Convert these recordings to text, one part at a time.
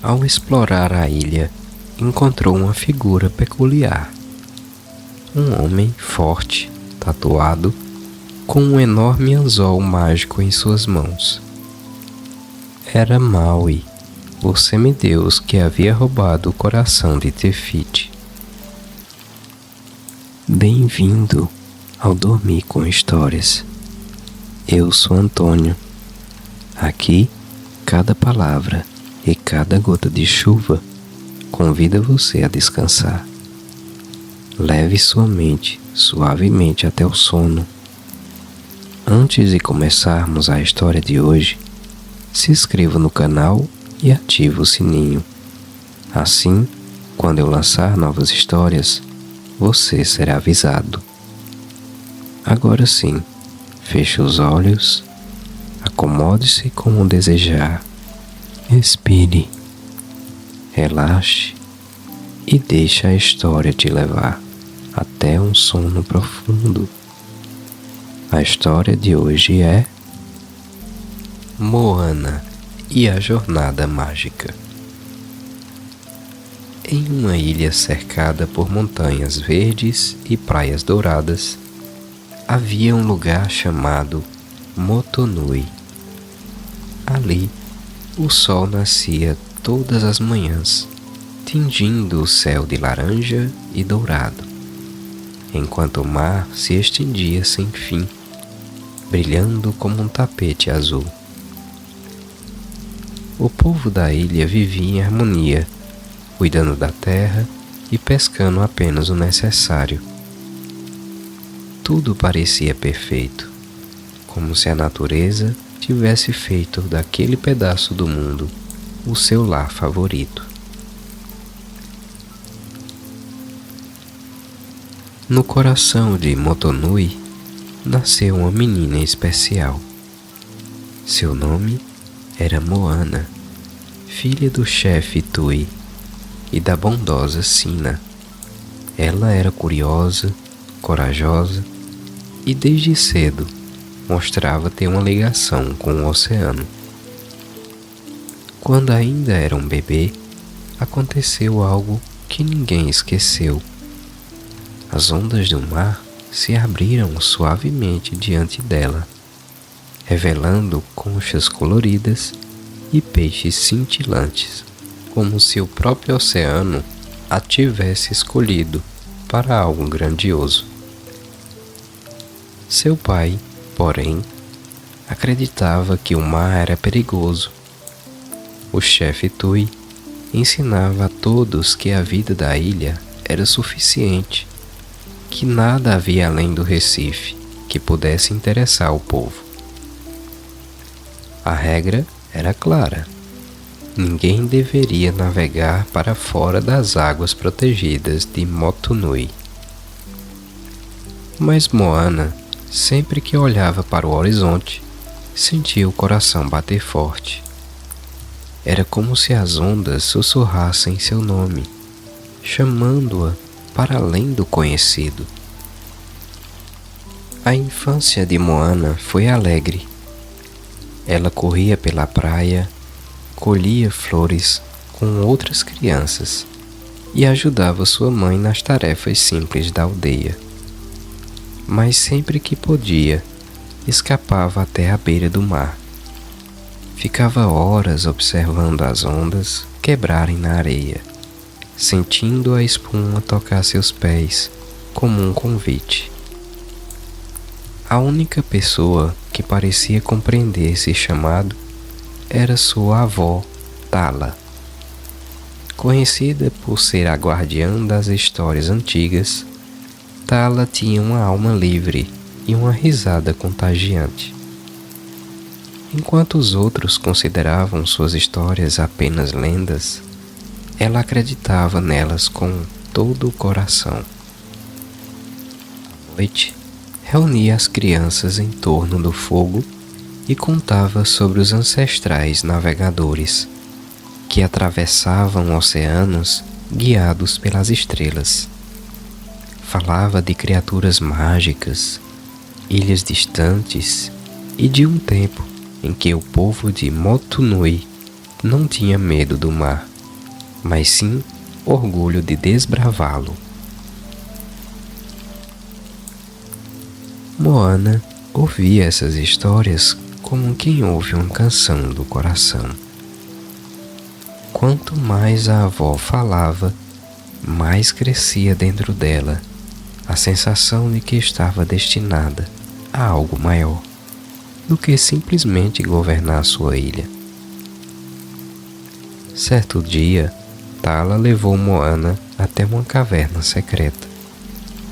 Ao explorar a ilha, encontrou uma figura peculiar. Um homem forte, tatuado, com um enorme anzol mágico em suas mãos. Era Maui, o semideus que havia roubado o coração de Tefiti. Bem-vindo ao Dormir com Histórias. Eu sou Antônio. Aqui, cada palavra e cada gota de chuva convida você a descansar. Leve sua mente suavemente até o sono. Antes de começarmos a história de hoje, se inscreva no canal e ative o sininho. Assim, quando eu lançar novas histórias, você será avisado. Agora sim, feche os olhos, acomode-se como desejar, respire, relaxe e deixe a história te levar até um sono profundo. A história de hoje é Moana e a Jornada Mágica. Em uma ilha cercada por montanhas verdes e praias douradas, havia um lugar chamado Motunui. Ali, o sol nascia todas as manhãs, tingindo o céu de laranja e dourado, enquanto o mar se estendia sem fim, brilhando como um tapete azul. O povo da ilha vivia em harmonia, cuidando da terra e pescando apenas o necessário. Tudo parecia perfeito, como se a natureza tivesse feito daquele pedaço do mundo o seu lar favorito. No coração de Motunui nasceu uma menina especial. Seu nome era Moana, filha do chefe Tui e da bondosa Sina. Ela era curiosa, corajosa e desde cedo mostrava ter uma ligação com o oceano. Quando ainda era um bebê, aconteceu algo que ninguém esqueceu. As ondas do mar se abriram suavemente diante dela, revelando conchas coloridas e peixes cintilantes, como se o próprio oceano a tivesse escolhido para algo grandioso. Seu pai, porém, acreditava que o mar era perigoso. O chefe Tui ensinava a todos que a vida da ilha era suficiente, que nada havia além do Recife que pudesse interessar o povo. A regra era clara: ninguém deveria navegar para fora das águas protegidas de Motunui. Mas Moana, sempre que olhava para o horizonte, sentia o coração bater forte. Era como se as ondas sussurrassem seu nome, chamando-a para além do conhecido. A infância de Moana foi alegre. Ela corria pela praia, colhia flores com outras crianças e ajudava sua mãe nas tarefas simples da aldeia. Mas sempre que podia, escapava até a beira do mar. Ficava horas observando as ondas quebrarem na areia, sentindo a espuma tocar seus pés como um convite. A única pessoa que parecia compreender esse chamado era sua avó, Tala. Conhecida por ser a guardiã das histórias antigas, Tala tinha uma alma livre e uma risada contagiante. Enquanto os outros consideravam suas histórias apenas lendas, ela acreditava nelas com todo o coração. À noite, reunia as crianças em torno do fogo e contava sobre os ancestrais navegadores que atravessavam oceanos guiados pelas estrelas. Falava de criaturas mágicas, ilhas distantes e de um tempo em que o povo de Motunui não tinha medo do mar. mas sim orgulho de desbravá-lo. Moana ouvia essas histórias como quem ouve uma canção do coração. Quanto mais a avó falava, mais crescia dentro dela a sensação de que estava destinada a algo maior do que simplesmente governar sua ilha. Certo dia, Tala levou Moana até uma caverna secreta,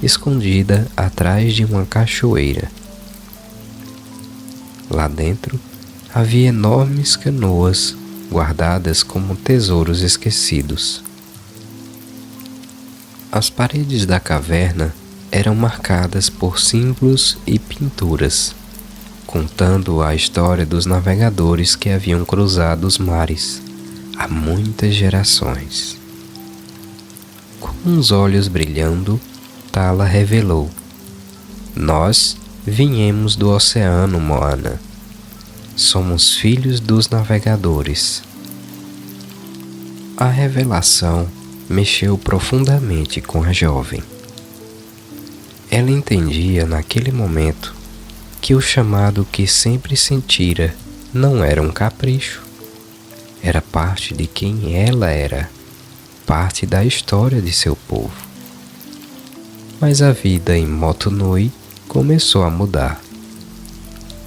escondida atrás de uma cachoeira. Lá dentro havia enormes canoas guardadas como tesouros esquecidos. As paredes da caverna eram marcadas por símbolos e pinturas, contando a história dos navegadores que haviam cruzado os mares há muitas gerações. Com os olhos brilhando, Tala revelou: "Nós viemos do oceano, Moana. Somos filhos dos navegadores." A revelação mexeu profundamente com a jovem. Ela entendia naquele momento que o chamado que sempre sentira não era um capricho, era parte de quem ela era, parte da história de seu povo. Mas a vida em Motunui começou a mudar.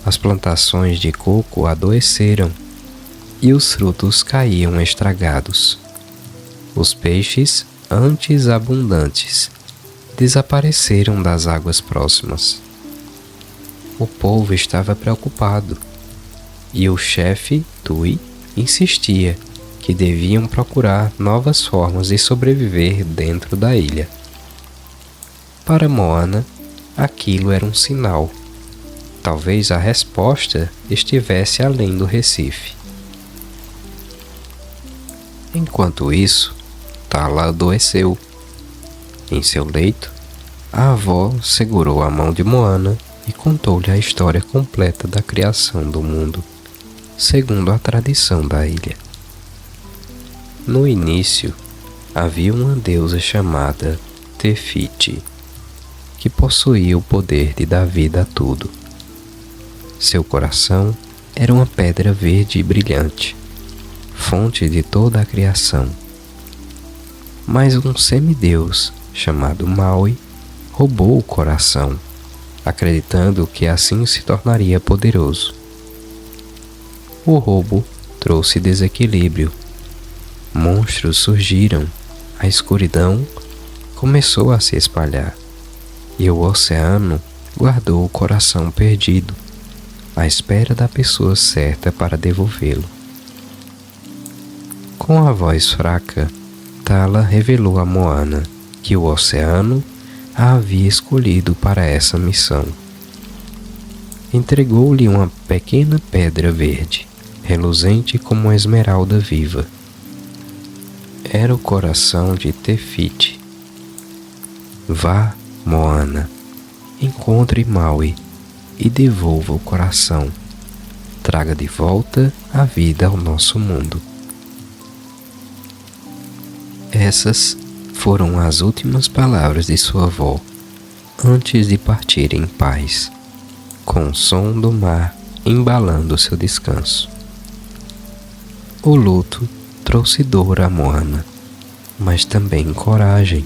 As plantações de coco adoeceram e os frutos caíam estragados. Os peixes, antes abundantes, desapareceram das águas próximas. O povo estava preocupado e o chefe, Tui, insistia que deviam procurar novas formas de sobreviver dentro da ilha. Para Moana, aquilo era um sinal. Talvez a resposta estivesse além do Recife. Enquanto isso, Tala adoeceu. Em seu leito, a avó segurou a mão de Moana e contou-lhe a história completa da criação do mundo, segundo a tradição da ilha. No início, havia uma deusa chamada Tefiti, que possuía o poder de dar vida a tudo. Seu coração era uma pedra verde e brilhante, fonte de toda a criação. Mas um semideus chamado Maui roubou o coração, acreditando que assim se tornaria poderoso. O roubo trouxe desequilíbrio. Monstros surgiram, a escuridão começou a se espalhar, e o oceano guardou o coração perdido, à espera da pessoa certa para devolvê-lo. Com a voz fraca, Tala revelou a Moana que o oceano a havia escolhido para essa missão. Entregou-lhe uma pequena pedra verde, reluzente como uma esmeralda viva. Era o coração de Tefiti. Vá, Moana, encontre Maui e devolva o coração. Traga de volta a vida ao nosso mundo. Essas foram as últimas palavras de sua avó, antes de partir em paz, com o som do mar embalando seu descanso. O luto trouxe dor a Moana, mas também coragem.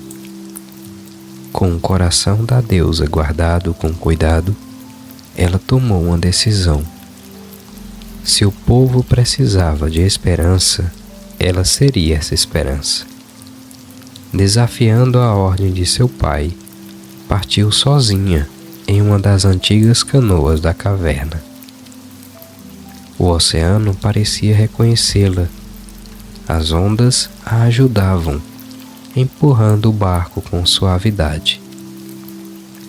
Com o coração da deusa guardado com cuidado, ela tomou uma decisão. Se o povo precisava de esperança, ela seria essa esperança. Desafiando a ordem de seu pai, partiu sozinha em uma das antigas canoas da caverna. O oceano parecia reconhecê-la. As ondas a ajudavam, empurrando o barco com suavidade.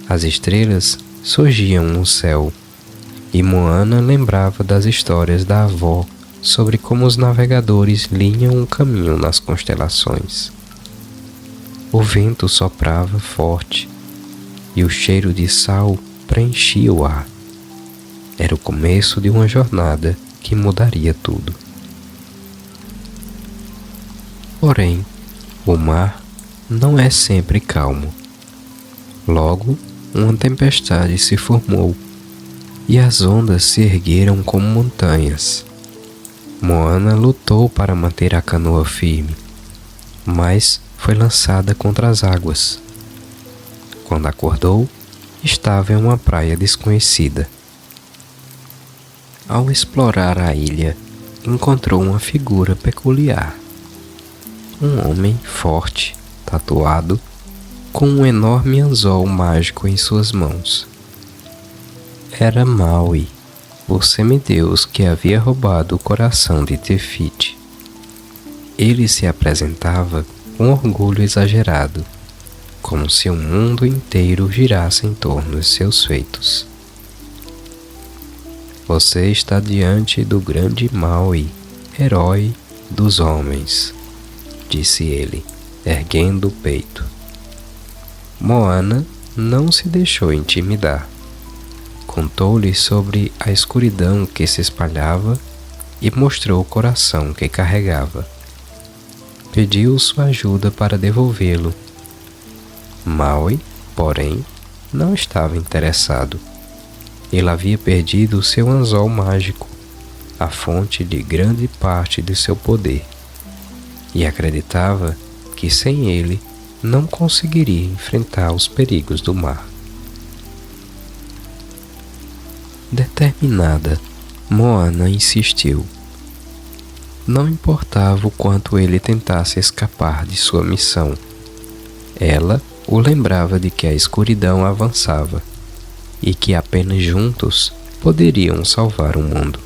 As estrelas surgiam no céu, e Moana lembrava das histórias da avó sobre como os navegadores liam um caminho nas constelações. O vento soprava forte, e o cheiro de sal preenchia o ar. Era o começo de uma jornada que mudaria tudo. Porém, o mar não é sempre calmo. Logo, uma tempestade se formou e as ondas se ergueram como montanhas. Moana lutou para manter a canoa firme, mas foi lançada contra as águas. Quando acordou, estava em uma praia desconhecida. Ao explorar a ilha, encontrou uma figura peculiar. Um homem forte, tatuado, com um enorme anzol mágico em suas mãos. Era Maui, o semideus que havia roubado o coração de Te-Fiti. Ele se apresentava com orgulho exagerado, como se o mundo inteiro girasse em torno de seus feitos. Você está diante do grande Maui, herói dos homens, disse ele, erguendo o peito. Moana não se deixou intimidar. Contou-lhe sobre a escuridão que se espalhava e mostrou o coração que carregava. Pediu sua ajuda para devolvê-lo. Maui, porém, não estava interessado. Ele havia perdido seu anzol mágico, a fonte de grande parte de seu poder, e acreditava que sem ele não conseguiria enfrentar os perigos do mar. Determinada, Moana insistiu. Não importava o quanto ele tentasse escapar de sua missão. Ela o lembrava de que a escuridão avançava e que apenas juntos poderiam salvar o mundo.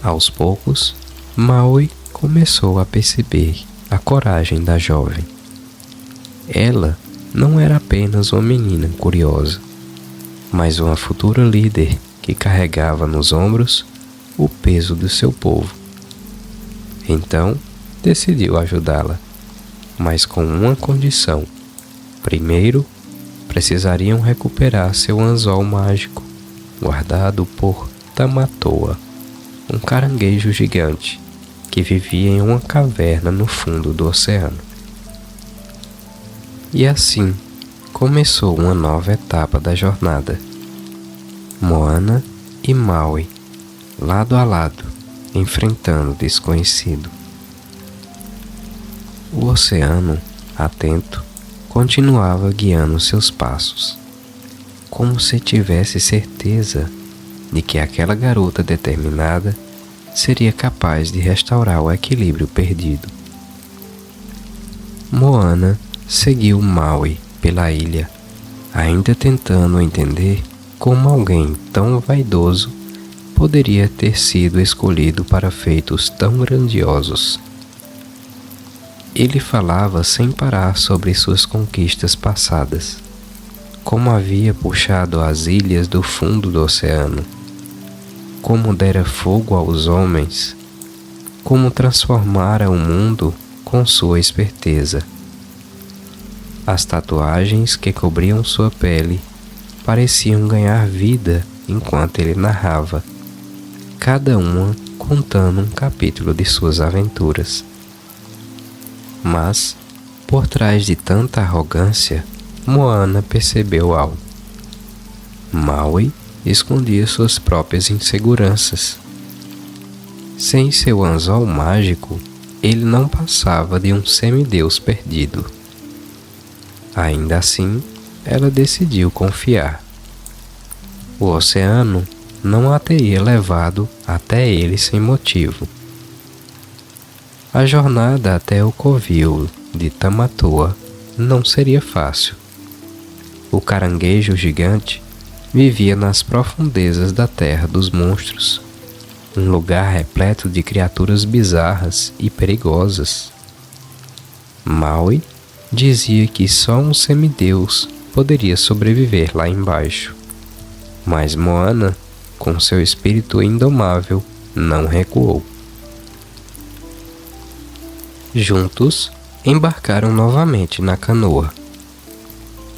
Aos poucos, Maui começou a perceber a coragem da jovem. Ela não era apenas uma menina curiosa, mas uma futura líder que carregava nos ombros o peso do seu povo. Então, decidiu ajudá-la, mas com uma condição. Primeiro, precisariam recuperar seu anzol mágico, guardado por Tamatoa, um caranguejo gigante que vivia em uma caverna no fundo do oceano. E assim começou uma nova etapa da jornada. Moana e Maui, lado a lado, enfrentando o desconhecido. O oceano, atento, continuava guiando seus passos, como se tivesse certeza de que aquela garota determinada seria capaz de restaurar o equilíbrio perdido. Moana seguiu Maui pela ilha, ainda tentando entender como alguém tão vaidoso poderia ter sido escolhido para feitos tão grandiosos. Ele falava sem parar sobre suas conquistas passadas, como havia puxado as ilhas do fundo do oceano, como dera fogo aos homens, como transformara o mundo com sua esperteza. As tatuagens que cobriam sua pele pareciam ganhar vida enquanto ele narrava, cada uma contando um capítulo de suas aventuras. Mas, por trás de tanta arrogância, Moana percebeu algo. Maui escondia suas próprias inseguranças. Sem seu anzol mágico, ele não passava de um semideus perdido. Ainda assim, ela decidiu confiar. O oceano não a teria levado até ele sem motivo. A jornada até o covil de Tamatoa não seria fácil. O caranguejo gigante vivia nas profundezas da terra dos monstros, um lugar repleto de criaturas bizarras e perigosas. Maui dizia que só um semideus poderia sobreviver lá embaixo, mas Moana, com seu espírito indomável, não recuou. Juntos, embarcaram novamente na canoa.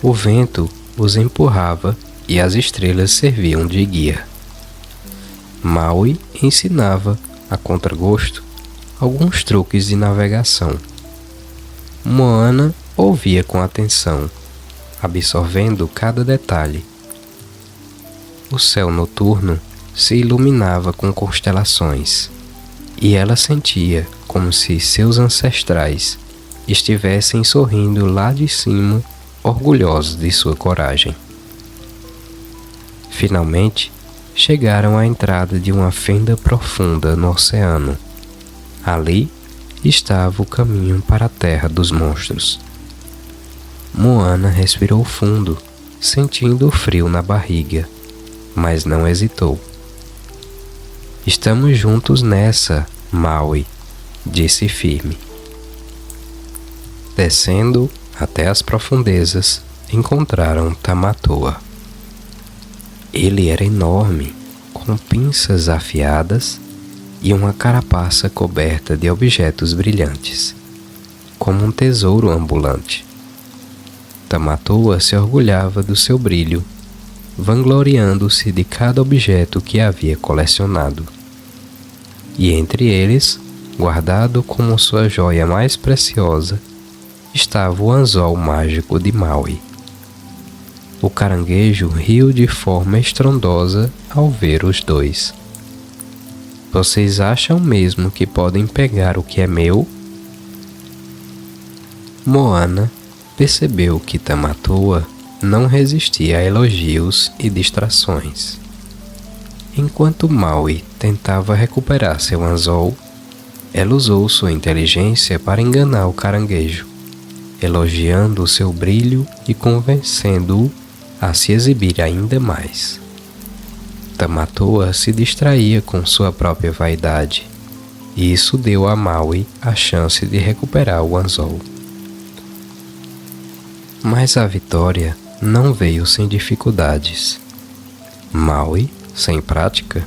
O vento os empurrava e as estrelas serviam de guia. Maui ensinava, a contragosto, alguns truques de navegação. Moana ouvia com atenção, absorvendo cada detalhe. O céu noturno se iluminava com constelações, e ela sentia como se seus ancestrais estivessem sorrindo lá de cima, orgulhosos de sua coragem. Finalmente, chegaram à entrada de uma fenda profunda no oceano. Ali estava o caminho para a terra dos monstros. Moana respirou fundo, sentindo o frio na barriga, mas não hesitou. "Estamos juntos nessa, Maui", disse firme. Descendo até as profundezas, encontraram Tamatoa. Ele era enorme, com pinças afiadas e uma carapaça coberta de objetos brilhantes, como um tesouro ambulante. Tamatoa se orgulhava do seu brilho, vangloriando-se de cada objeto que havia colecionado. E entre eles, guardado como sua joia mais preciosa, estava o anzol mágico de Maui. O caranguejo riu de forma estrondosa ao ver os dois. "Vocês acham mesmo que podem pegar o que é meu?" Moana percebeu que Tamatoa não resistia a elogios e distrações. Enquanto Maui tentava recuperar seu anzol, ela usou sua inteligência para enganar o caranguejo, elogiando o seu brilho e convencendo-o a se exibir ainda mais. Tamatoa se distraía com sua própria vaidade, e isso deu a Maui a chance de recuperar o anzol. Mas a vitória não veio sem dificuldades. Maui, sem prática,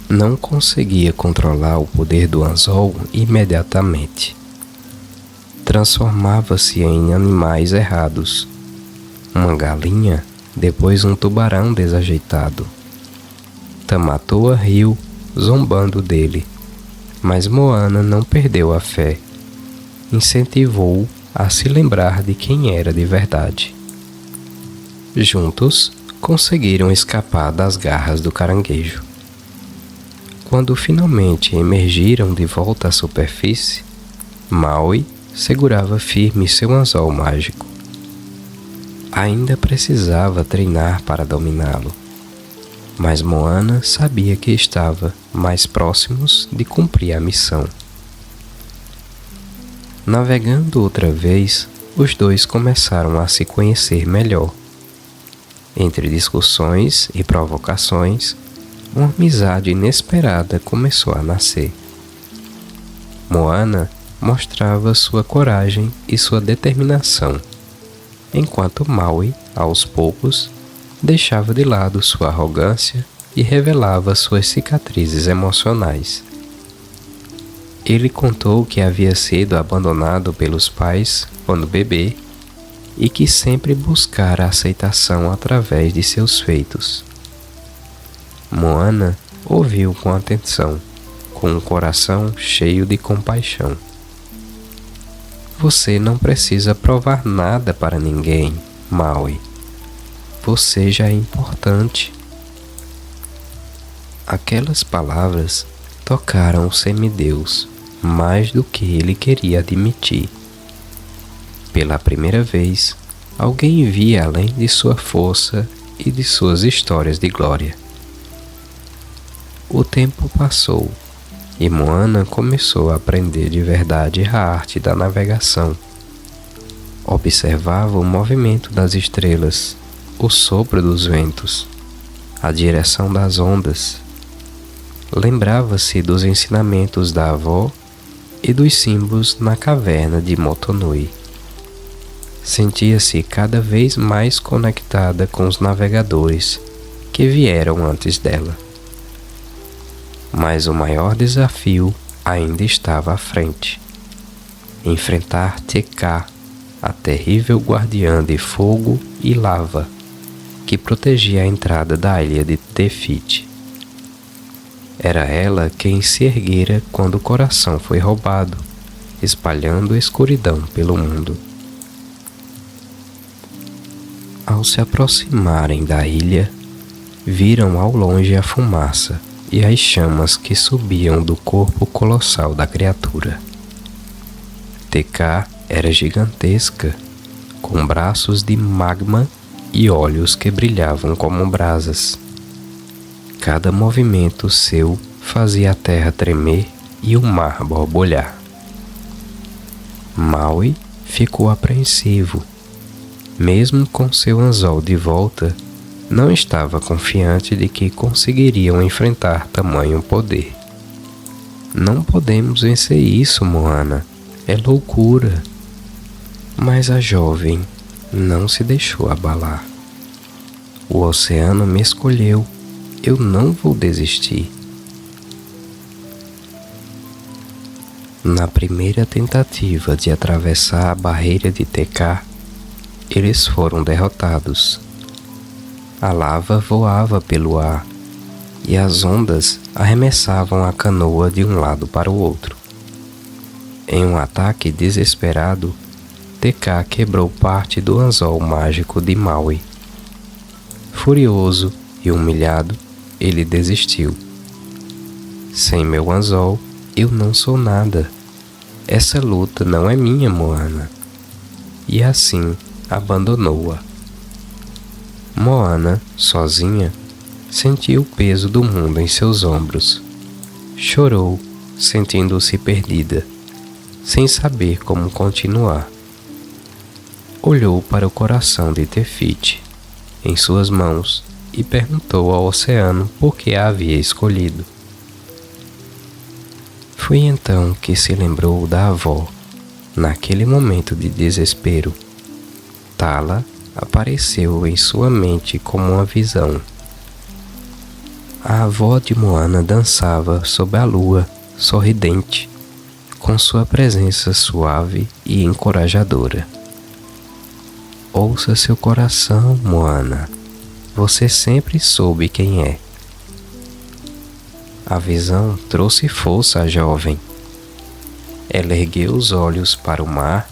não conseguia controlar o poder do anzol imediatamente. Transformava-se em animais errados. Uma galinha, depois um tubarão desajeitado. Tamatoa riu, zombando dele, mas Moana não perdeu a fé. Incentivou-o a se lembrar de quem era de verdade. Juntos, conseguiram escapar das garras do caranguejo. Quando finalmente emergiram de volta à superfície, Maui segurava firme seu anzol mágico. Ainda precisava treinar para dominá-lo, mas Moana sabia que estava mais próximos de cumprir a missão. Navegando outra vez, os dois começaram a se conhecer melhor. Entre discussões e provocações, uma amizade inesperada começou a nascer. Moana mostrava sua coragem e sua determinação, enquanto Maui, aos poucos, deixava de lado sua arrogância e revelava suas cicatrizes emocionais. Ele contou que havia sido abandonado pelos pais quando bebê e que sempre buscara aceitação através de seus feitos. Moana ouviu com atenção, com um coração cheio de compaixão. "Você não precisa provar nada para ninguém, Maui. Você já é importante." Aquelas palavras tocaram o semideus mais do que ele queria admitir. Pela primeira vez, alguém via além de sua força e de suas histórias de glória. O tempo passou e Moana começou a aprender de verdade a arte da navegação. Observava o movimento das estrelas, o sopro dos ventos, a direção das ondas. Lembrava-se dos ensinamentos da avó e dos símbolos na caverna de Motonui. Sentia-se cada vez mais conectada com os navegadores que vieram antes dela. Mas o maior desafio ainda estava à frente. Enfrentar Te-Kā, a terrível guardiã de fogo e lava, que protegia a entrada da ilha de Te Fiti. Era ela quem se erguera quando o coração foi roubado, espalhando escuridão pelo mundo. Ao se aproximarem da ilha, viram ao longe a fumaça e as chamas que subiam do corpo colossal da criatura. TK era gigantesca, com braços de magma e olhos que brilhavam como brasas. Cada movimento seu fazia a terra tremer e o mar borbulhar. Maui ficou apreensivo. Mesmo com seu anzol de volta, não estava confiante de que conseguiriam enfrentar tamanho poder. Não podemos vencer isso, Moana. É loucura. Mas a jovem não se deixou abalar. O oceano me escolheu. Eu não vou desistir. Na primeira tentativa de atravessar a barreira de TK, eles foram derrotados. A lava voava pelo ar e as ondas arremessavam a canoa de um lado para o outro. Em um ataque desesperado, TK quebrou parte do anzol mágico de Maui. Furioso e humilhado, ele desistiu. Sem meu anzol, eu não sou nada. Essa luta não é minha, Moana. E assim abandonou-a. Moana, sozinha, sentiu o peso do mundo em seus ombros. Chorou, sentindo-se perdida, sem saber como continuar. Olhou para o coração de Tefiti em suas mãos e perguntou ao oceano por que a havia escolhido. Foi então que se lembrou da avó. Naquele momento de desespero, Tala apareceu em sua mente como uma visão. A avó de Moana dançava sob a lua, sorridente, com sua presença suave e encorajadora. Ouça seu coração, Moana. Você sempre soube quem é. A visão trouxe força à jovem. Ela ergueu os olhos para o mar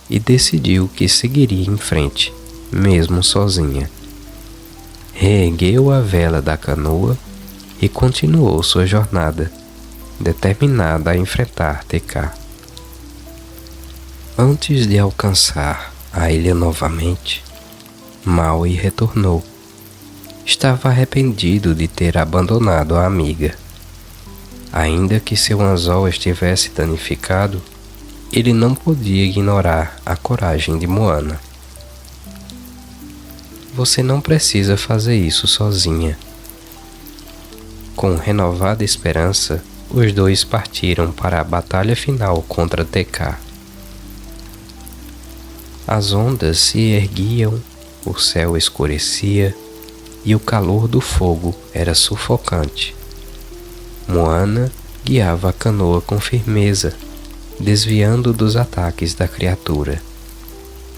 e decidiu que seguiria em frente, mesmo sozinha. Reergueu a vela da canoa e continuou sua jornada, determinada a enfrentar TK. Antes de alcançar a ilha novamente, Maui retornou. Estava arrependido de ter abandonado a amiga. Ainda que seu anzol estivesse danificado, ele não podia ignorar a coragem de Moana. Você não precisa fazer isso sozinha. Com renovada esperança, os dois partiram para a batalha final contra TK. As ondas se erguiam, o céu escurecia e o calor do fogo era sufocante. Moana guiava a canoa com firmeza, desviando dos ataques da criatura,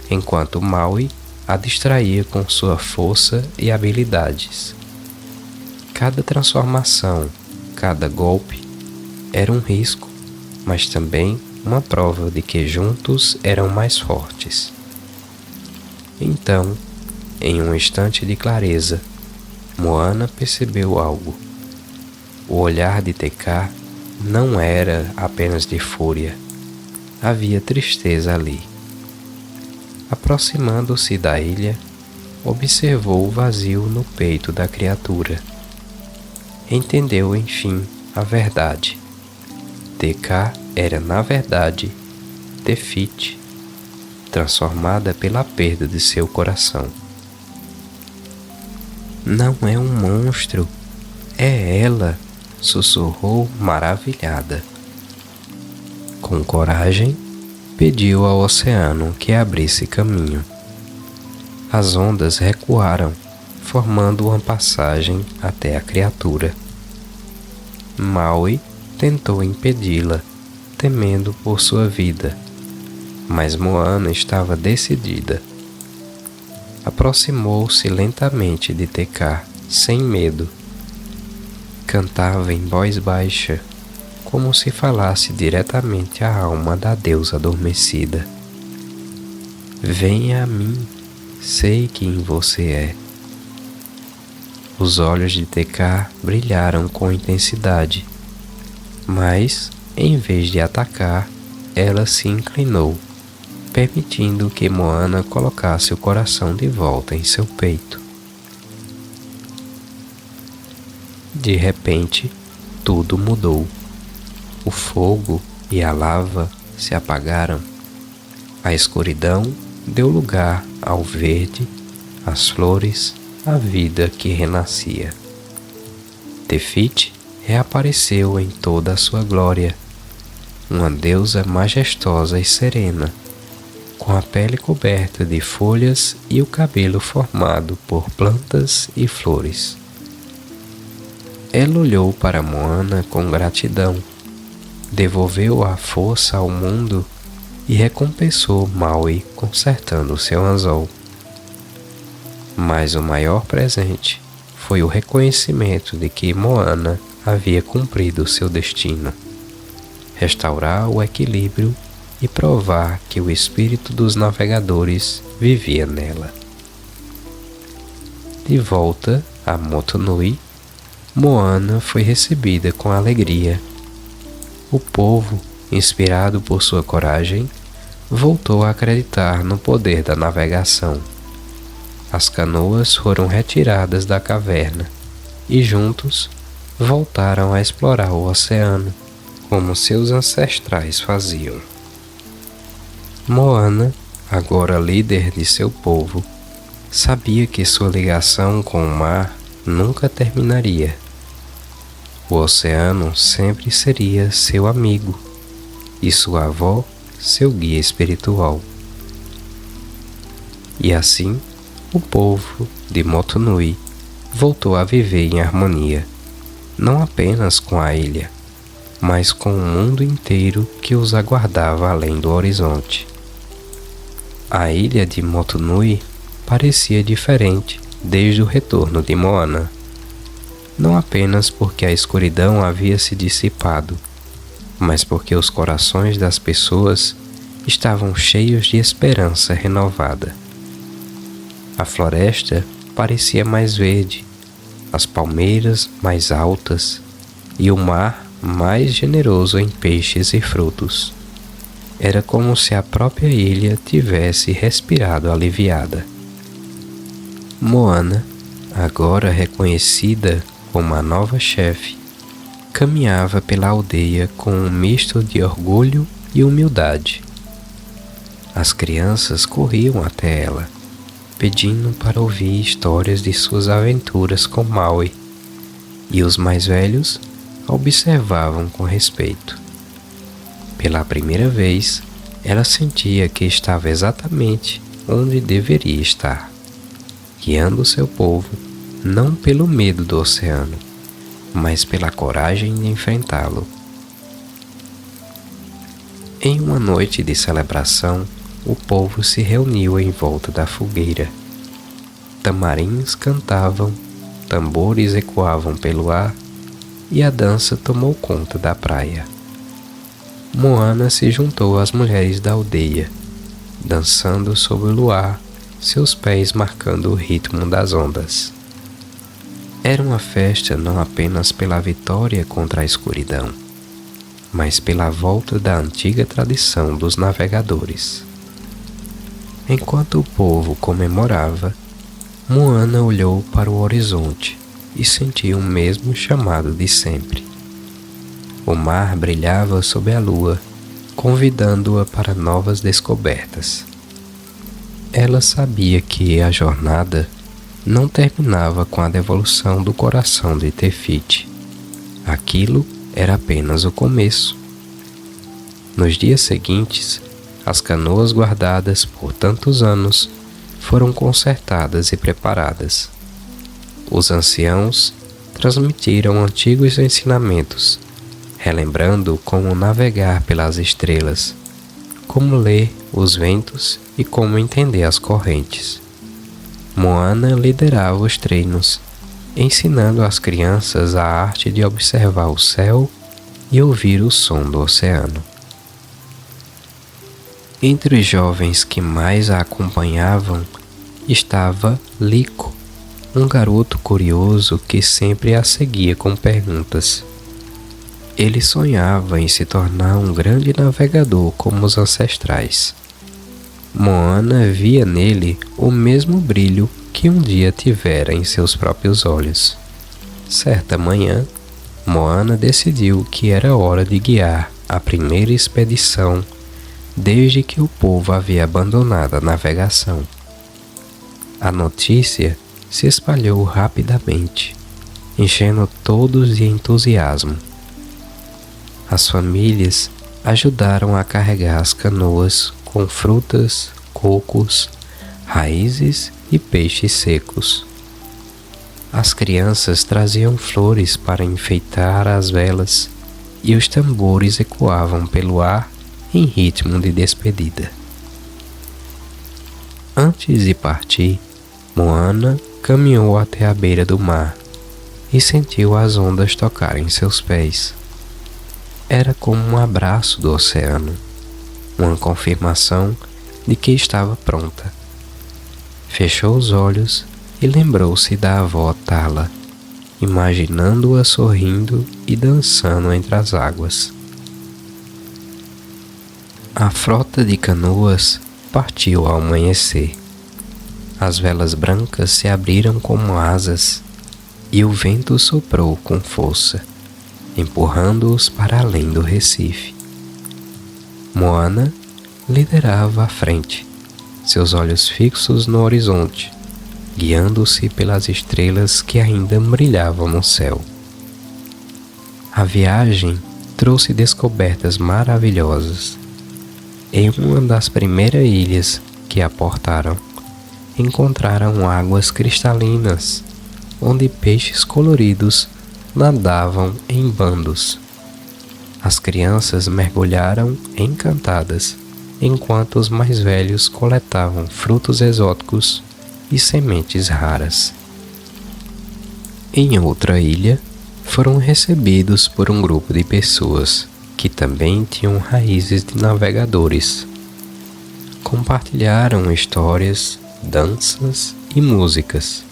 enquanto Maui a distraía com sua força e habilidades. Cada transformação, cada golpe, era um risco, mas também uma prova de que juntos eram mais fortes. Então, em um instante de clareza, Moana percebeu algo. O olhar de TK não era apenas de fúria. Havia tristeza ali. Aproximando-se da ilha, observou o vazio no peito da criatura. Entendeu, enfim, a verdade. TK era, na verdade, Tefiti, transformada pela perda de seu coração. Não é um monstro, é ela, sussurrou maravilhada. Com coragem, pediu ao oceano que abrisse caminho. As ondas recuaram, formando uma passagem até a criatura. Maui tentou impedi-la, temendo por sua vida, mas Moana estava decidida. Aproximou-se lentamente de TK, sem medo. cantava em voz baixa, como se falasse diretamente à alma da deusa adormecida. Venha a mim, sei quem você é. Os olhos de Tekar brilharam com intensidade, mas, em vez de atacar, ela se inclinou, permitindo que Moana colocasse o coração de volta em seu peito. De repente, tudo mudou. O fogo e a lava se apagaram. A escuridão deu lugar ao verde, às flores, à vida que renascia. Tefiti reapareceu em toda a sua glória, uma deusa majestosa e serena, com a pele coberta de folhas e o cabelo formado por plantas e flores. Ela olhou para Moana com gratidão, devolveu a força ao mundo e recompensou Maui consertando seu anzol. Mas o maior presente foi o reconhecimento de que Moana havia cumprido seu destino: restaurar o equilíbrio e provar que o espírito dos navegadores vivia nela. De volta a Motunui, Moana foi recebida com alegria. O povo, inspirado por sua coragem, voltou a acreditar no poder da navegação. As canoas foram retiradas da caverna e juntos voltaram a explorar o oceano, como seus ancestrais faziam. Moana, agora líder de seu povo, sabia que sua ligação com o mar nunca terminaria. O oceano sempre seria seu amigo e sua avó seu guia espiritual. E assim, o povo de Motunui voltou a viver em harmonia, não apenas com a ilha, mas com o mundo inteiro que os aguardava além do horizonte. A ilha de Motunui parecia diferente desde o retorno de Moana, não apenas porque a escuridão havia se dissipado, mas porque os corações das pessoas estavam cheios de esperança renovada. A floresta parecia mais verde, as palmeiras mais altas e o mar mais generoso em peixes e frutos. Era como se a própria ilha tivesse respirado aliviada. Moana, agora reconhecida como a nova chefe, caminhava pela aldeia com um misto de orgulho e humildade. As crianças corriam até ela, pedindo para ouvir histórias de suas aventuras com Maui, e os mais velhos a observavam com respeito. Pela primeira vez, ela sentia que estava exatamente onde deveria estar, guiando seu povo não pelo medo do oceano, mas pela coragem de enfrentá-lo. Em uma noite de celebração, o povo se reuniu em volta da fogueira. Tamarins cantavam, tambores ecoavam pelo ar e a dança tomou conta da praia. Moana se juntou às mulheres da aldeia, dançando sob o luar, seus pés marcando o ritmo das ondas. Era uma festa não apenas pela vitória contra a escuridão, mas pela volta da antiga tradição dos navegadores. Enquanto o povo comemorava, Moana olhou para o horizonte e sentiu o mesmo chamado de sempre. O mar brilhava sob a lua, convidando-a para novas descobertas. Ela sabia que a jornada não terminava com a devolução do coração de Tefiti. Aquilo era apenas o começo. Nos dias seguintes, as canoas guardadas por tantos anos foram consertadas e preparadas. Os anciãos transmitiram antigos ensinamentos, relembrando como navegar pelas estrelas, como ler os ventos e como entender as correntes. Moana liderava os treinos, ensinando às crianças a arte de observar o céu e ouvir o som do oceano. Entre os jovens que mais a acompanhavam estava Lico, um garoto curioso que sempre a seguia com perguntas. Ele sonhava em se tornar um grande navegador como os ancestrais. Moana via nele o mesmo brilho que um dia tivera em seus próprios olhos. Certa manhã, Moana decidiu que era hora de guiar a primeira expedição desde que o povo havia abandonado a navegação. A notícia se espalhou rapidamente, enchendo todos de entusiasmo. As famílias ajudaram a carregar as canoas com frutas, cocos, raízes e peixes secos. As crianças traziam flores para enfeitar as velas e os tambores ecoavam pelo ar em ritmo de despedida. Antes de partir, Moana caminhou até a beira do mar e sentiu as ondas tocarem seus pés. Era como um abraço do oceano, uma confirmação de que estava pronta. Fechou os olhos e lembrou-se da avó Tala, imaginando-a sorrindo e dançando entre as águas. A frota de canoas partiu ao amanhecer. As velas brancas se abriram como asas e o vento soprou com força, empurrando-os para além do Recife. Moana liderava à frente, seus olhos fixos no horizonte, guiando-se pelas estrelas que ainda brilhavam no céu. A viagem trouxe descobertas maravilhosas. Em uma das primeiras ilhas que aportaram, encontraram águas cristalinas, onde peixes coloridos nadavam em bandos. As crianças mergulharam encantadas, enquanto os mais velhos coletavam frutos exóticos e sementes raras. Em outra ilha, foram recebidos por um grupo de pessoas que também tinham raízes de navegadores. Compartilharam histórias, danças e músicas,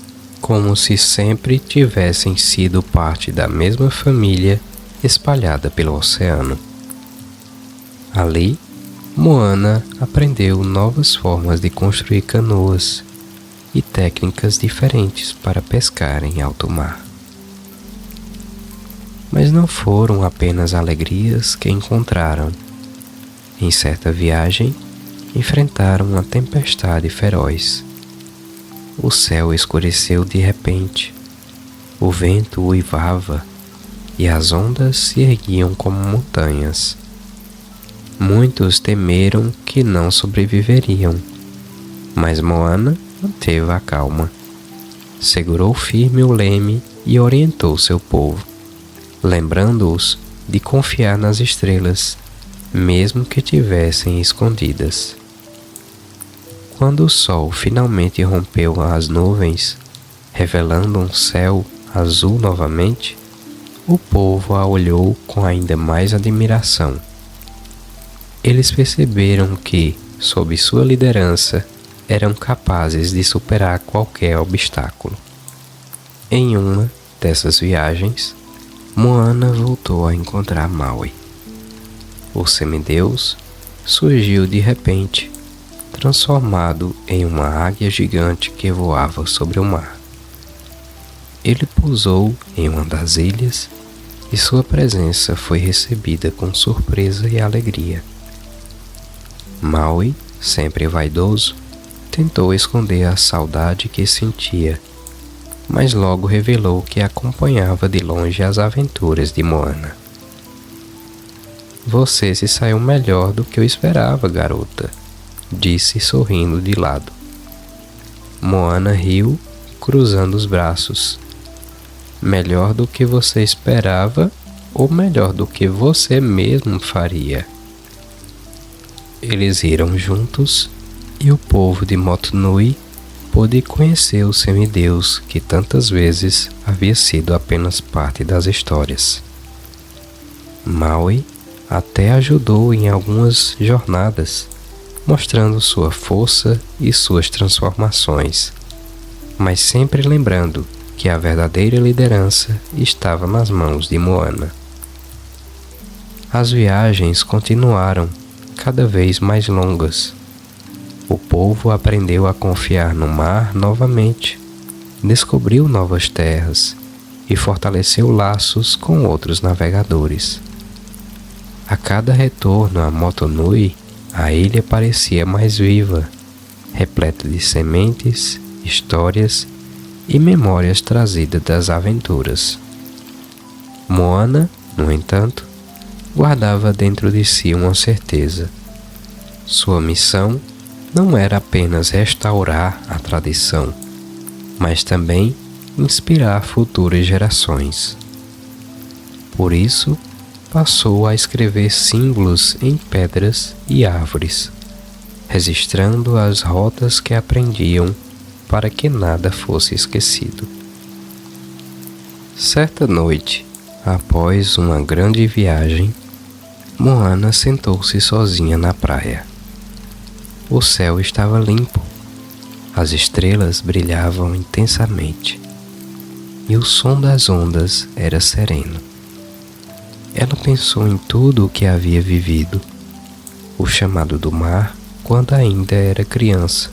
como se sempre tivessem sido parte da mesma família espalhada pelo oceano. Ali, Moana aprendeu novas formas de construir canoas e técnicas diferentes para pescar em alto mar. Mas não foram apenas alegrias que encontraram. Em certa viagem, enfrentaram uma tempestade feroz. O céu escureceu de repente, o vento uivava e as ondas se erguiam como montanhas. Muitos temeram que não sobreviveriam, mas Moana manteve a calma. Segurou firme o leme e orientou seu povo, lembrando-os de confiar nas estrelas, mesmo que tivessem escondidas. Quando o sol finalmente rompeu as nuvens, revelando um céu azul novamente, o povo a olhou com ainda mais admiração. Eles perceberam que, sob sua liderança, eram capazes de superar qualquer obstáculo. Em uma dessas viagens, Moana voltou a encontrar Maui. O semideus surgiu de repente, transformado em uma águia gigante que voava sobre o mar. Ele pousou em uma das ilhas e sua presença foi recebida com surpresa e alegria. Maui, sempre vaidoso, tentou esconder a saudade que sentia, mas logo revelou que acompanhava de longe as aventuras de Moana. "Você se saiu melhor do que eu esperava, garota", disse sorrindo de lado. Moana riu, cruzando os braços. "Melhor do que você esperava ou melhor do que você mesmo faria?" Eles riram juntos e o povo de Motunui pôde conhecer o semideus que tantas vezes havia sido apenas parte das histórias. Maui até ajudou em algumas jornadas, mostrando sua força e suas transformações, mas sempre lembrando que a verdadeira liderança estava nas mãos de Moana. As viagens continuaram cada vez mais longas. O povo aprendeu a confiar no mar novamente, descobriu novas terras e fortaleceu laços com outros navegadores. A cada retorno a Motunui, a ilha parecia mais viva, repleta de sementes, histórias e memórias trazidas das aventuras. Moana, no entanto, guardava dentro de si uma certeza. Sua missão não era apenas restaurar a tradição, mas também inspirar futuras gerações. Por isso, passou a escrever símbolos em pedras e árvores, registrando as rotas que aprendiam para que nada fosse esquecido. Certa noite, após uma grande viagem, Moana sentou-se sozinha na praia. O céu estava limpo, as estrelas brilhavam intensamente e o som das ondas era sereno. Ela pensou em tudo o que havia vivido: o chamado do mar quando ainda era criança,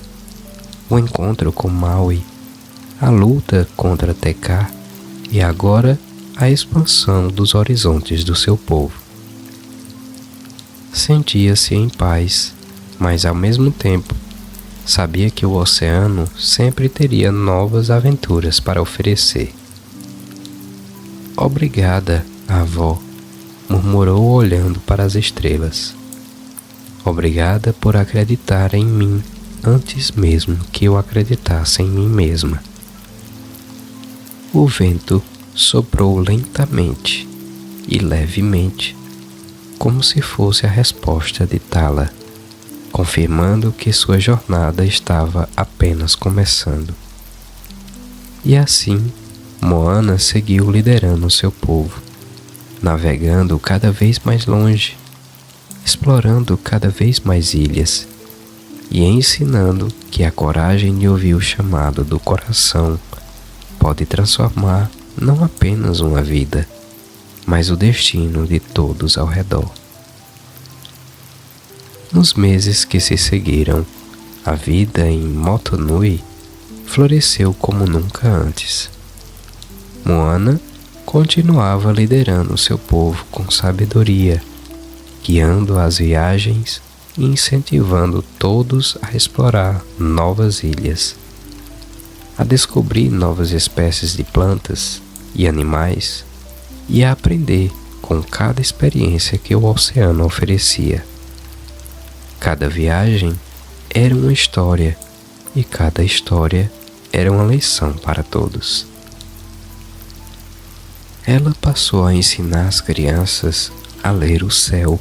o encontro com Maui, a luta contra Tekka e agora a expansão dos horizontes do seu povo. Sentia-se em paz, mas ao mesmo tempo sabia que o oceano sempre teria novas aventuras para oferecer. "Obrigada, avó", murmurou olhando para as estrelas. "Obrigada por acreditar em mim antes mesmo que eu acreditasse em mim mesma." O vento soprou lentamente e levemente, como se fosse a resposta de Tala, confirmando que sua jornada estava apenas começando. E assim, Moana seguiu liderando seu povo, navegando cada vez mais longe, explorando cada vez mais ilhas e ensinando que a coragem de ouvir o chamado do coração pode transformar não apenas uma vida, mas o destino de todos ao redor. Nos meses que se seguiram, a vida em Motunui floresceu como nunca antes. Moana continuava liderando seu povo com sabedoria, guiando as viagens e incentivando todos a explorar novas ilhas, a descobrir novas espécies de plantas e animais e a aprender com cada experiência que o oceano oferecia. Cada viagem era uma história e cada história era uma lição para todos. Ela passou a ensinar as crianças a ler o céu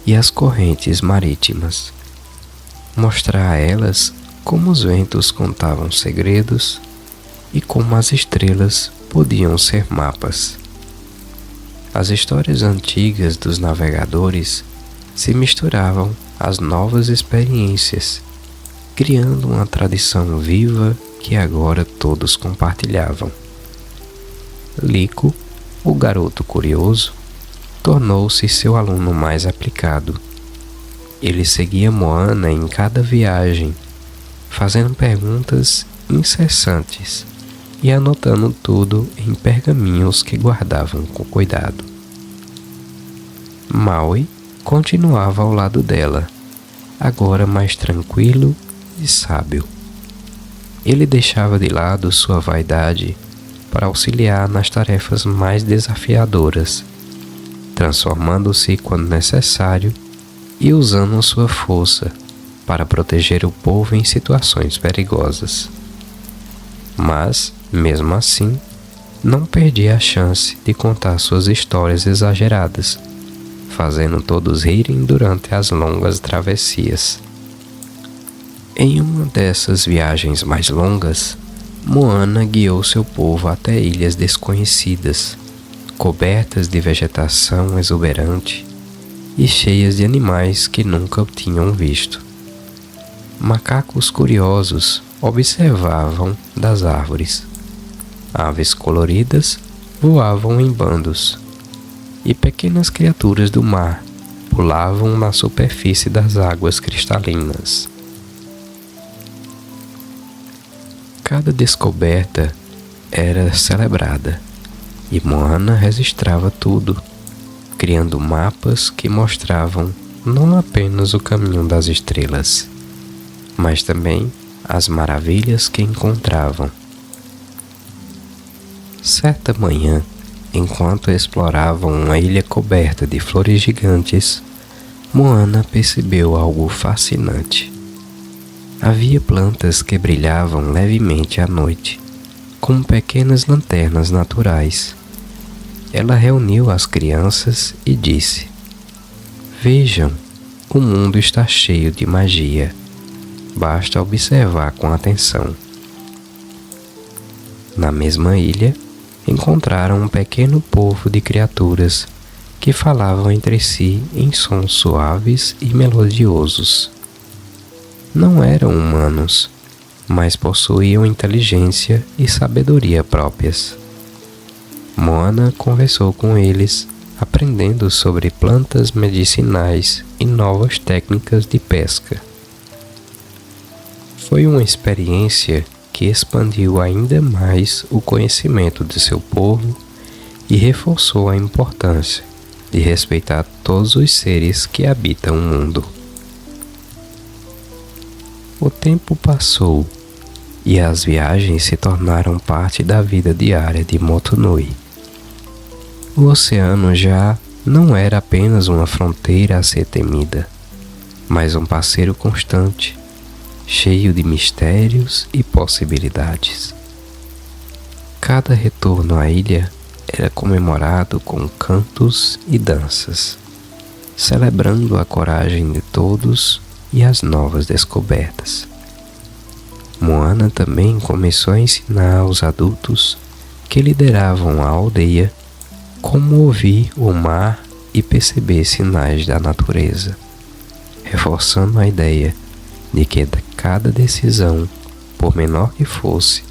e as correntes marítimas, mostrar a elas como os ventos contavam segredos e como as estrelas podiam ser mapas. As histórias antigas dos navegadores se misturavam às novas experiências, criando uma tradição viva que agora todos compartilhavam. Liko, o garoto curioso, tornou-se seu aluno mais aplicado. Ele seguia Moana em cada viagem, fazendo perguntas incessantes e anotando tudo em pergaminhos que guardavam com cuidado. Maui continuava ao lado dela, agora mais tranquilo e sábio. Ele deixava de lado sua vaidade para auxiliar nas tarefas mais desafiadoras, transformando-se quando necessário e usando sua força para proteger o povo em situações perigosas. Mas, mesmo assim, não perdia a chance de contar suas histórias exageradas, fazendo todos rirem durante as longas travessias. Em uma dessas viagens mais longas, Moana guiou seu povo até ilhas desconhecidas, cobertas de vegetação exuberante e cheias de animais que nunca o tinham visto. Macacos curiosos observavam das árvores. Aves coloridas voavam em bandos, e pequenas criaturas do mar pulavam na superfície das águas cristalinas. Cada descoberta era celebrada, e Moana registrava tudo, criando mapas que mostravam não apenas o caminho das estrelas, mas também as maravilhas que encontravam. Certa manhã, enquanto exploravam uma ilha coberta de flores gigantes, Moana percebeu algo fascinante. Havia plantas que brilhavam levemente à noite, como pequenas lanternas naturais. Ela reuniu as crianças e disse: "Vejam, o mundo está cheio de magia. Basta observar com atenção." Na mesma ilha, encontraram um pequeno povo de criaturas que falavam entre si em sons suaves e melodiosos. Não eram humanos, mas possuíam inteligência e sabedoria próprias. Moana conversou com eles, aprendendo sobre plantas medicinais e novas técnicas de pesca. Foi uma experiência que expandiu ainda mais o conhecimento de seu povo e reforçou a importância de respeitar todos os seres que habitam o mundo. O tempo passou e as viagens se tornaram parte da vida diária de Motunui. O oceano já não era apenas uma fronteira a ser temida, mas um parceiro constante, cheio de mistérios e possibilidades. Cada retorno à ilha era comemorado com cantos e danças, celebrando a coragem de todos e as novas descobertas. Moana também começou a ensinar aos adultos que lideravam a aldeia como ouvir o mar e perceber sinais da natureza, reforçando a ideia de que cada decisão, por menor que fosse,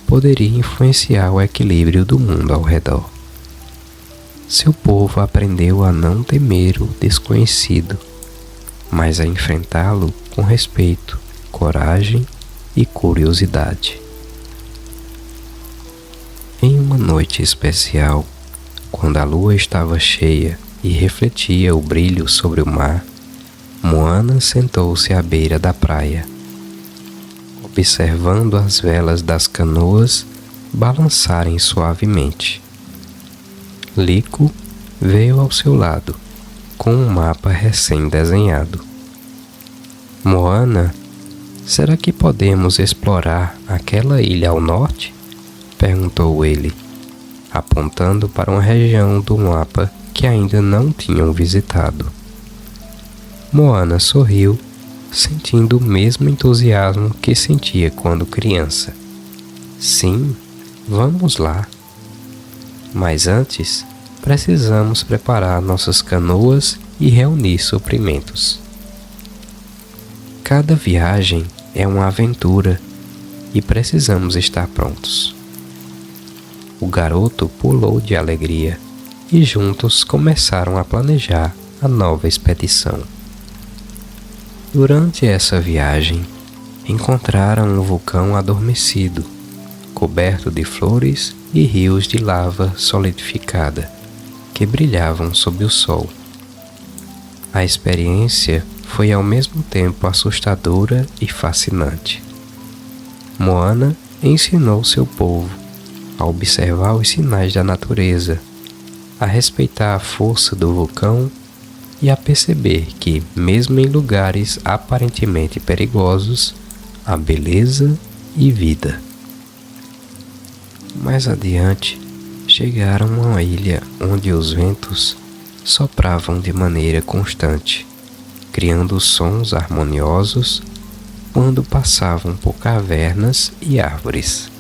poderia influenciar o equilíbrio do mundo ao redor. Seu povo aprendeu a não temer o desconhecido, mas a enfrentá-lo com respeito, coragem e curiosidade. Em uma noite especial, quando a lua estava cheia e refletia o brilho sobre o mar, Moana sentou-se à beira da praia, observando as velas das canoas balançarem suavemente. Lico veio ao seu lado, com um mapa recém-desenhado. "Moana, será que podemos explorar aquela ilha ao norte?" perguntou ele, apontando para uma região do mapa que ainda não tinham visitado. Moana sorriu, sentindo o mesmo entusiasmo que sentia quando criança. "Sim, vamos lá. Mas antes, precisamos preparar nossas canoas e reunir suprimentos. Cada viagem é uma aventura e precisamos estar prontos." O garoto pulou de alegria e juntos começaram a planejar a nova expedição. Durante essa viagem, encontraram um vulcão adormecido, coberto de flores e rios de lava solidificada, que brilhavam sob o sol. A experiência foi ao mesmo tempo assustadora e fascinante. Moana ensinou seu povo a observar os sinais da natureza, a respeitar a força do vulcão e a perceber que, mesmo em lugares aparentemente perigosos, há beleza e vida. Mais adiante, chegaram a uma ilha onde os ventos sopravam de maneira constante, criando sons harmoniosos quando passavam por cavernas e árvores.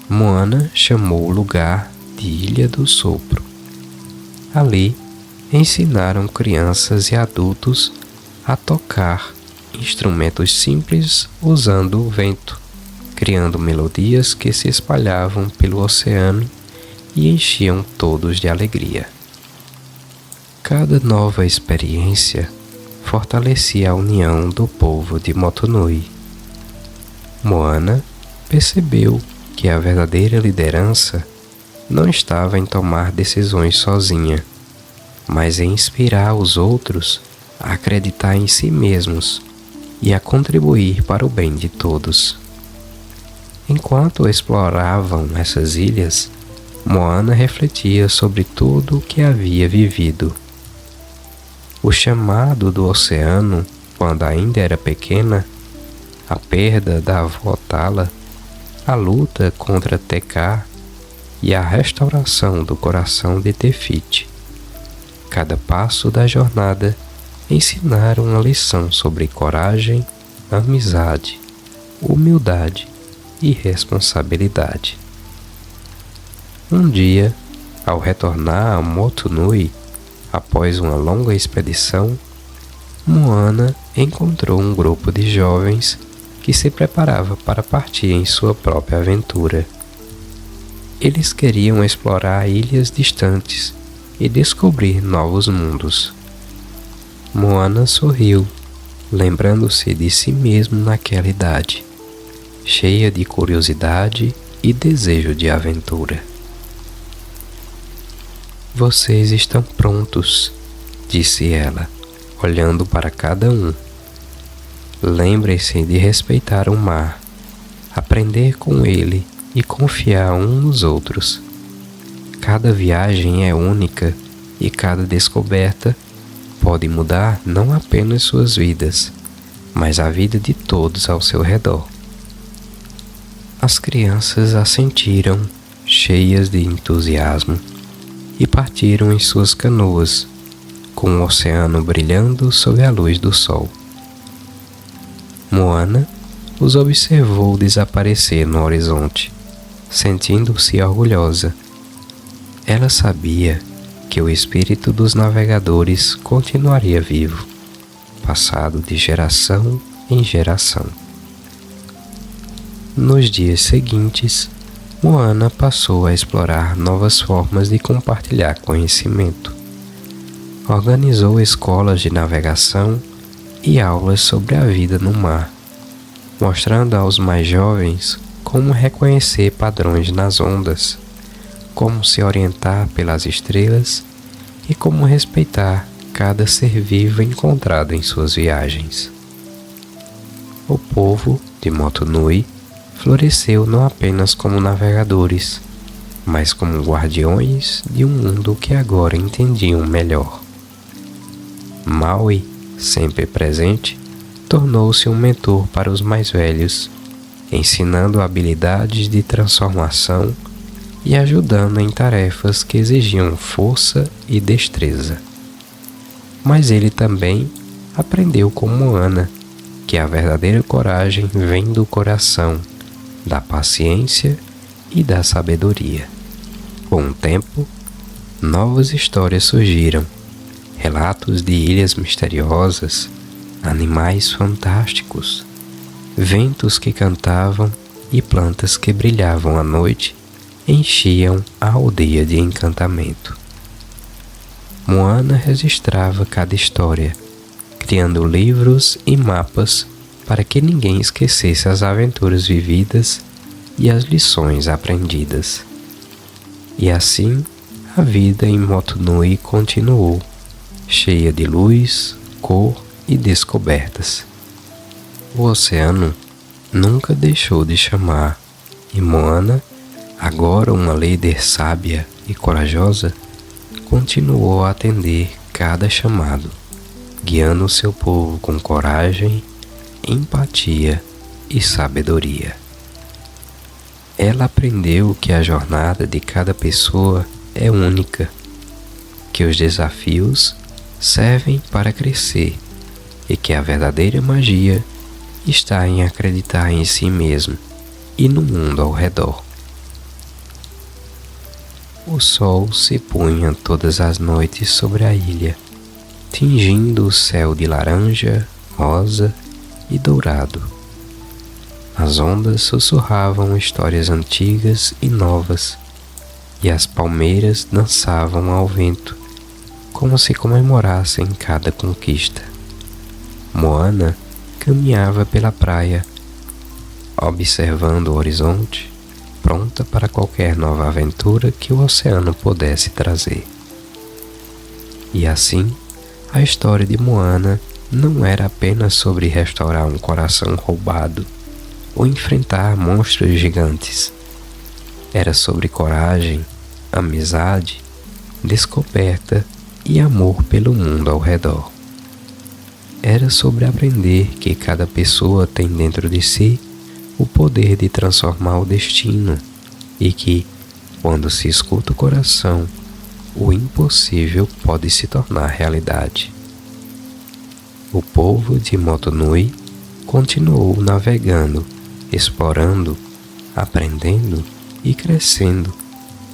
Moana chamou o lugar de Ilha do Sopro. Ali, ensinaram crianças e adultos a tocar instrumentos simples usando o vento, criando melodias que se espalhavam pelo oceano e enchiam todos de alegria. Cada nova experiência fortalecia a união do povo de Motunui. Moana percebeu que a verdadeira liderança não estava em tomar decisões sozinha, mas em inspirar os outros a acreditar em si mesmos e a contribuir para o bem de todos. Enquanto exploravam essas ilhas, Moana refletia sobre tudo o que havia vivido. O chamado do oceano, quando ainda era pequena, a perda da avó Tala, a luta contra Tekka e a restauração do coração de Tefiti. Cada passo da jornada ensinaram uma lição sobre coragem, amizade, humildade e responsabilidade. Um dia, ao retornar a Motunui, após uma longa expedição, Moana encontrou um grupo de jovens que se preparava para partir em sua própria aventura. Eles queriam explorar ilhas distantes e descobrir novos mundos. Moana sorriu, lembrando-se de si mesmo naquela idade, cheia de curiosidade e desejo de aventura. Vocês estão prontos, disse ela, olhando para cada um. Lembrem-se de respeitar o mar, aprender com ele e confiar uns nos outros. Cada viagem é única e cada descoberta pode mudar não apenas suas vidas, mas a vida de todos ao seu redor. As crianças assentiram, cheias de entusiasmo, e partiram em suas canoas, com o oceano brilhando sob a luz do sol. Moana os observou desaparecer no horizonte, sentindo-se orgulhosa. Ela sabia que o espírito dos navegadores continuaria vivo, passado de geração em geração. Nos dias seguintes, Moana passou a explorar novas formas de compartilhar conhecimento. Organizou escolas de navegação e aulas sobre a vida no mar, mostrando aos mais jovens como reconhecer padrões nas ondas, como se orientar pelas estrelas e como respeitar cada ser vivo encontrado em suas viagens. O povo de Motunui floresceu não apenas como navegadores, mas como guardiões de um mundo que agora entendiam melhor. Maui, sempre presente, tornou-se um mentor para os mais velhos, ensinando habilidades de transformação e ajudando em tarefas que exigiam força e destreza. Mas ele também aprendeu com Moana que a verdadeira coragem vem do coração, da paciência e da sabedoria. Com o tempo, novas histórias surgiram, relatos de ilhas misteriosas, animais fantásticos, ventos que cantavam e plantas que brilhavam à noite enchiam a aldeia de encantamento. Moana registrava cada história, criando livros e mapas para que ninguém esquecesse as aventuras vividas e as lições aprendidas. E assim, a vida em Motunui continuou, cheia de luz, cor e descobertas. O oceano nunca deixou de chamar, e Moana, agora uma líder sábia e corajosa, continuou a atender cada chamado, guiando o seu povo com coragem, empatia e sabedoria. Ela aprendeu que a jornada de cada pessoa é única, que os desafios servem para crescer e que a verdadeira magia está em acreditar em si mesmo e no mundo ao redor. O sol se punha todas as noites sobre a ilha, tingindo o céu de laranja, rosa e dourado. As ondas sussurravam histórias antigas e novas, e as palmeiras dançavam ao vento, como se comemorassem cada conquista. Moana caminhava pela praia, observando o horizonte, pronta para qualquer nova aventura que o oceano pudesse trazer. E assim, a história de Moana não era apenas sobre restaurar um coração roubado ou enfrentar monstros gigantes. Era sobre coragem, amizade, descoberta e amor pelo mundo ao redor. Era sobre aprender que cada pessoa tem dentro de si o poder de transformar o destino e que, quando se escuta o coração, o impossível pode se tornar realidade. O povo de Motunui continuou navegando, explorando, aprendendo e crescendo,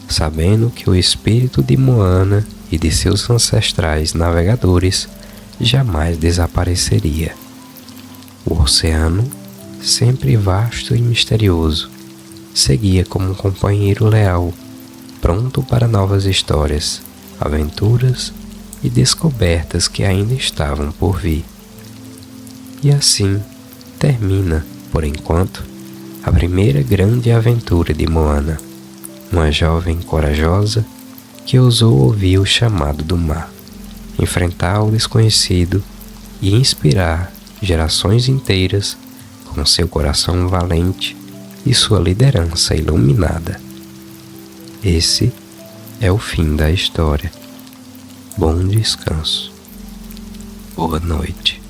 sabendo que o espírito de Moana e de seus ancestrais navegadores jamais desapareceria. O oceano, sempre vasto e misterioso, seguia como um companheiro leal, pronto para novas histórias, aventuras e descobertas que ainda estavam por vir. E assim termina, por enquanto, a primeira grande aventura de Moana, uma jovem corajosa que ousou ouvir o chamado do mar, enfrentar o desconhecido e inspirar gerações inteiras com seu coração valente e sua liderança iluminada. Esse é o fim da história. Bom descanso. Boa noite.